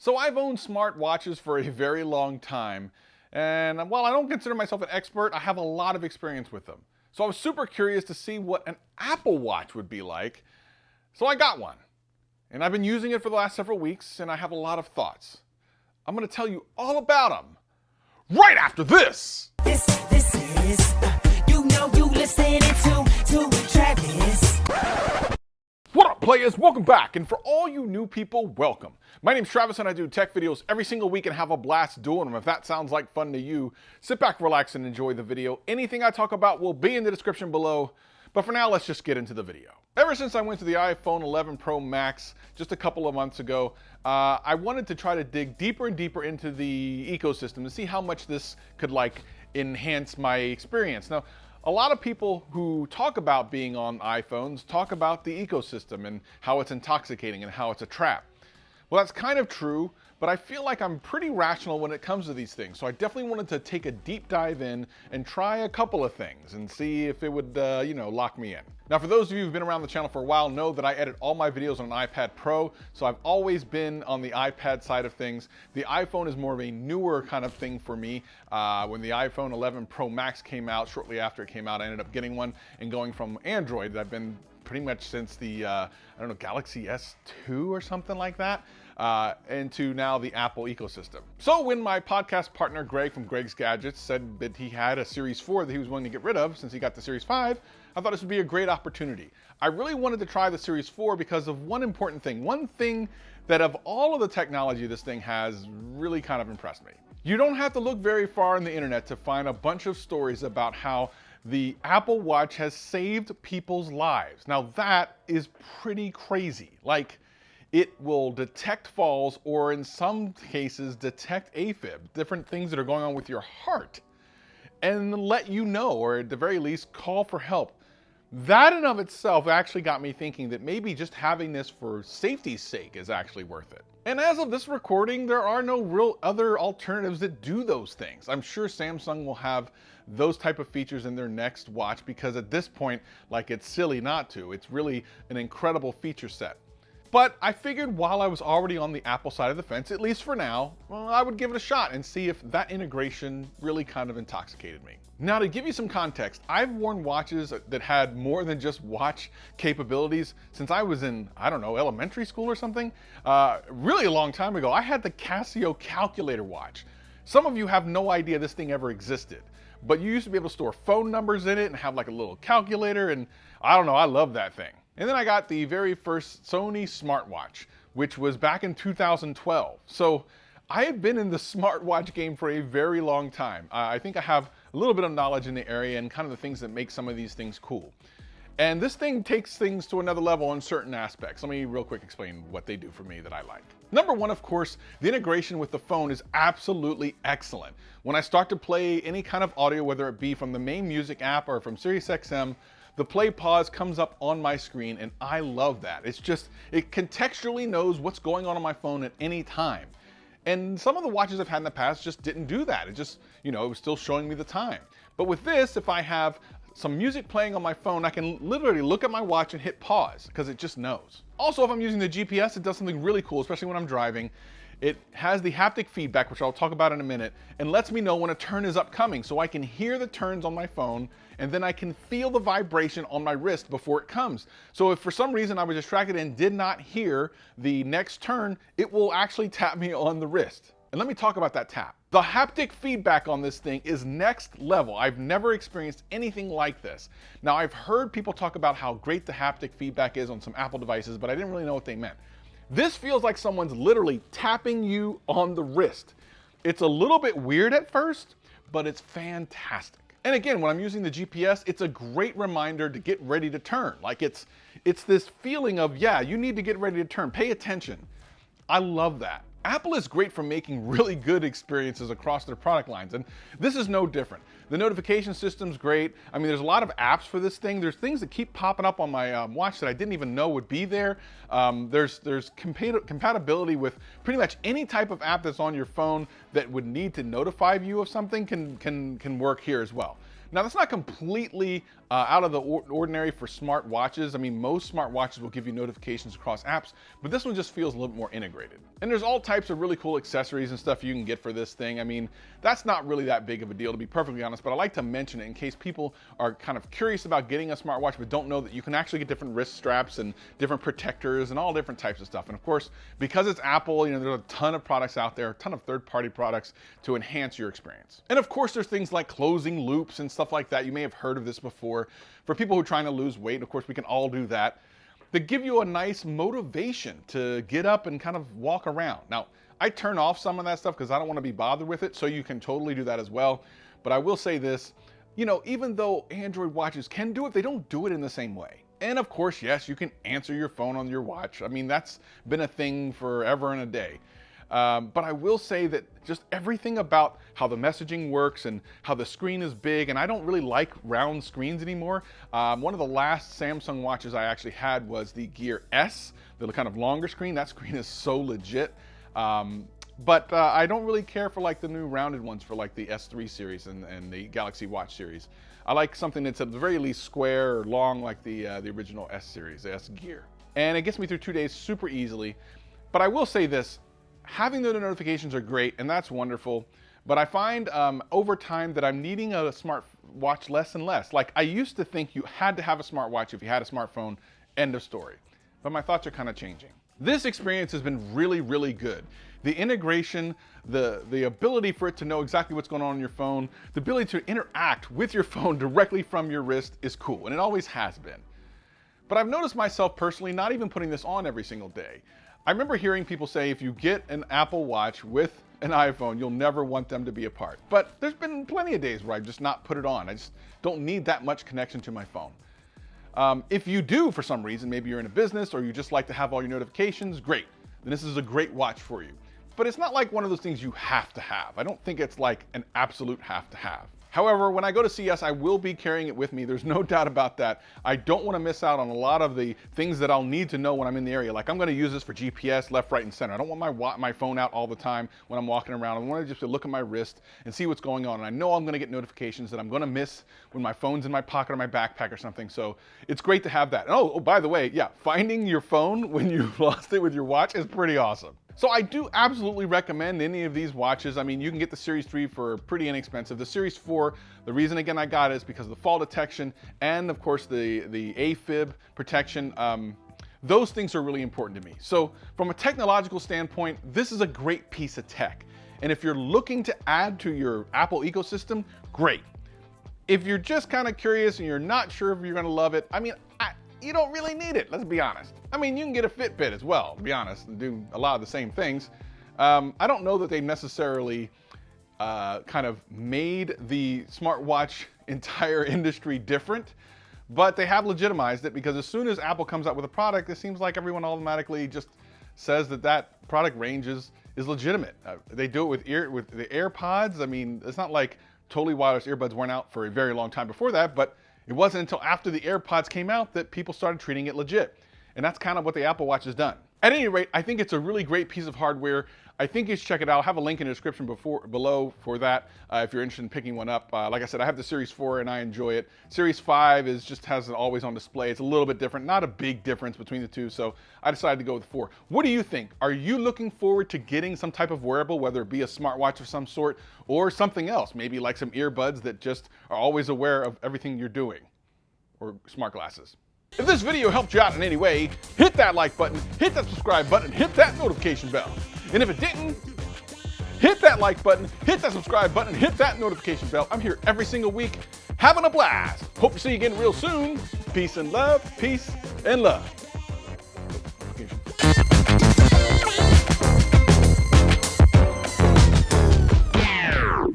So I've owned smartwatches for a very long time, and while I don't consider myself an expert, I have a lot of experience with them. So I was super curious to see what an Apple Watch would be like, so I got one. And I've been using it for the last several weeks, and I have a lot of thoughts. I'm going to tell you all about them right after this! This is, you listening to Travis. What up, players? Welcome back, and for all you new people, welcome. My name's Travis, and I do tech videos every single week and have a blast doing them. If that sounds like fun to you, sit back, relax, and enjoy the video. Anything I talk about will be in the description below, but for now, let's just get into the video. Ever since I went to the iPhone 11 Pro Max just a couple of months ago, I wanted to try to dig deeper and deeper into the ecosystem to see how much this could enhance my experience. Now, a lot of people who talk about being on iPhones talk about the ecosystem and how it's intoxicating and how it's a trap. Well, that's kind of true, but I feel like I'm pretty rational when it comes to these things. So I definitely wanted to take a deep dive in and try a couple of things and see if it would, lock me in. Now, for those of you who've been around the channel for a while, know that I edit all my videos on an iPad Pro, so I've always been on the iPad side of things. The iPhone is more of a newer kind of thing for me. When the iPhone 11 Pro Max came out, shortly after it came out, I ended up getting one and going from Android that I've been pretty much since the, Galaxy S2 or something like that, into now the Apple ecosystem. So when my podcast partner, Greg from Greg's Gadgets, said that he had a Series 4 that he was willing to get rid of since he got the Series 5, I thought this would be a great opportunity. I really wanted to try the Series 4 because of one important thing. One thing that of all of the technology this thing has really kind of impressed me. You don't have to look very far on the internet to find a bunch of stories about how the Apple Watch has saved people's lives. Now that is pretty crazy. Like, it will detect falls, or in some cases detect AFib, different things that are going on with your heart, and let you know, or at the very least call for help. That in of itself actually got me thinking that maybe just having this for safety's sake is actually worth it. And as of this recording, there are no real other alternatives that do those things. I'm sure Samsung will have those type of features in their next watch, because at this point, it's silly not to. It's really an incredible feature set. But I figured while I was already on the Apple side of the fence, at least for now, well, I would give it a shot and see if that integration really kind of intoxicated me. Now, to give you some context, I've worn watches that had more than just watch capabilities since I was in, elementary school or something. Really a long time ago, I had the Casio calculator watch. Some of you have no idea this thing ever existed, but you used to be able to store phone numbers in it and have a little calculator, and I love that thing. And then I got the very first Sony smartwatch, which was back in 2012. So I have been in the smartwatch game for a very long time. I think I have a little bit of knowledge in the area and kind of the things that make some of these things cool. And this thing takes things to another level in certain aspects. Let me real quick explain what they do for me that I like. Number one, of course, the integration with the phone is absolutely excellent. When I start to play any kind of audio, whether it be from the main music app or from SiriusXM, the play pause comes up on my screen, and I love that. It contextually knows what's going on my phone at any time. And some of the watches I've had in the past just didn't do that. It just, it was still showing me the time. But with this, if I have some music playing on my phone, I can literally look at my watch and hit pause because it just knows. Also, if I'm using the GPS, it does something really cool, especially when I'm driving. It has the haptic feedback, which I'll talk about in a minute, and lets me know when a turn is upcoming, so I can hear the turns on my phone, and then I can feel the vibration on my wrist before it comes. So if for some reason I was distracted and did not hear the next turn, it will actually tap me on the wrist. And let me talk about that tap. The haptic feedback on this thing is next level. I've never experienced anything like this. Now, I've heard people talk about how great the haptic feedback is on some Apple devices, but I didn't really know what they meant. This feels like someone's literally tapping you on the wrist. It's a little bit weird at first, but it's fantastic. And again, when I'm using the GPS, it's a great reminder to get ready to turn. It's this feeling of, yeah, you need to get ready to turn. Pay attention. I love that. Apple is great for making really good experiences across their product lines, and this is no different. The notification system's great. I mean, there's a lot of apps for this thing. There's things that keep popping up on my watch that I didn't even know would be there. There's compatibility with pretty much any type of app that's on your phone that would need to notify you of something can work here as well. Now, that's not completely out of the ordinary for smartwatches. I mean, most smartwatches will give you notifications across apps, but this one just feels a little bit more integrated. And there's all types of really cool accessories and stuff you can get for this thing. I mean, that's not really that big of a deal, to be perfectly honest, but I like to mention it in case people are kind of curious about getting a smartwatch but don't know that you can actually get different wrist straps and different protectors and all different types of stuff. And of course, because it's Apple, you know, there's a ton of products out there, a ton of third-party products to enhance your experience. And of course, there's things like closing loops and stuff like that. You may have heard of this before. For people who are trying to lose weight, of course, we can all do that. They give you a nice motivation to get up and kind of walk around. Now, I turn off some of that stuff because I don't want to be bothered with it, so you can totally do that as well. But I will say this, you know, even though Android watches can do it, they don't do it in the same way. And of course, yes, you can answer your phone on your watch. I mean, that's been a thing forever and a day. But I will say that just everything about how the messaging works and how the screen is big, and I don't really like round screens anymore. One of the last Samsung watches I actually had was the Gear S, the kind of longer screen. That screen is so legit. But I don't really care for like the new rounded ones for like the S3 series and the Galaxy Watch series. I like something that's at the very least square or long like the original S series, the S Gear. And it gets me through 2 days super easily. But I will say this, having the notifications are great and that's wonderful. But I find over time that I'm needing a smartwatch less and less. Like I used to think you had to have a smartwatch if you had a smartphone, end of story. But my thoughts are kind of changing. This experience has been really, really good. The integration, the ability for it to know exactly what's going on your phone, the ability to interact with your phone directly from your wrist is cool, and it always has been. But I've noticed myself personally not even putting this on every single day. I remember hearing people say if you get an Apple Watch with an iPhone, you'll never want them to be apart. But there's been plenty of days where I've just not put it on. I just don't need that much connection to my phone. If you do, for some reason, maybe you're in a business or you just like to have all your notifications, great. Then this is a great watch for you. But it's not like one of those things you have to have. I don't think it's like an absolute have to have. However, when I go to CES, I will be carrying it with me. There's no doubt about that. I don't want to miss out on a lot of the things that I'll need to know when I'm in the area. Like I'm going to use this for GPS, left, right, and center. I don't want my phone out all the time when I'm walking around. I want to just look at my wrist and see what's going on. And I know I'm going to get notifications that I'm going to miss when my phone's in my pocket or my backpack or something. So it's great to have that. And oh, by the way, yeah, finding your phone when you lost it with your watch is pretty awesome. So I do absolutely recommend any of these watches. I mean, you can get the Series 3 for pretty inexpensive. The Series 4, the reason again I got it is because of the fall detection and of course the AFib protection. Those things are really important to me. So from a technological standpoint, this is a great piece of tech. And if you're looking to add to your Apple ecosystem, great. If you're just kind of curious and you're not sure if you're going to love it, I mean, you don't really need it, let's be honest. I mean, you can get a Fitbit as well, to be honest, and do a lot of the same things. I don't know that they necessarily kind of made the smartwatch entire industry different, but they have legitimized it because as soon as Apple comes out with a product, it seems like everyone automatically just says that that product range is legitimate. They do it with the AirPods. I mean, it's not like totally wireless earbuds weren't out for a very long time before that, but it wasn't until after the AirPods came out that people started treating it legit. And that's kind of what the Apple Watch has done. At any rate, I think it's a really great piece of hardware. I think you should check it out. I'll have a link in the description below for that if you're interested in picking one up. Like I said, I have the Series 4 and I enjoy it. Series 5 just has an always on display. It's a little bit different, not a big difference between the two, so I decided to go with 4. What do you think? Are you looking forward to getting some type of wearable, whether it be a smartwatch of some sort or something else, maybe like some earbuds that just are always aware of everything you're doing, or smart glasses? If this video helped you out in any way, hit that like button, hit that subscribe button, hit that notification bell. And if it didn't, hit that like button, hit that subscribe button, hit that notification bell. I'm here every single week having a blast. Hope to see you again real soon. Peace and love, peace and love.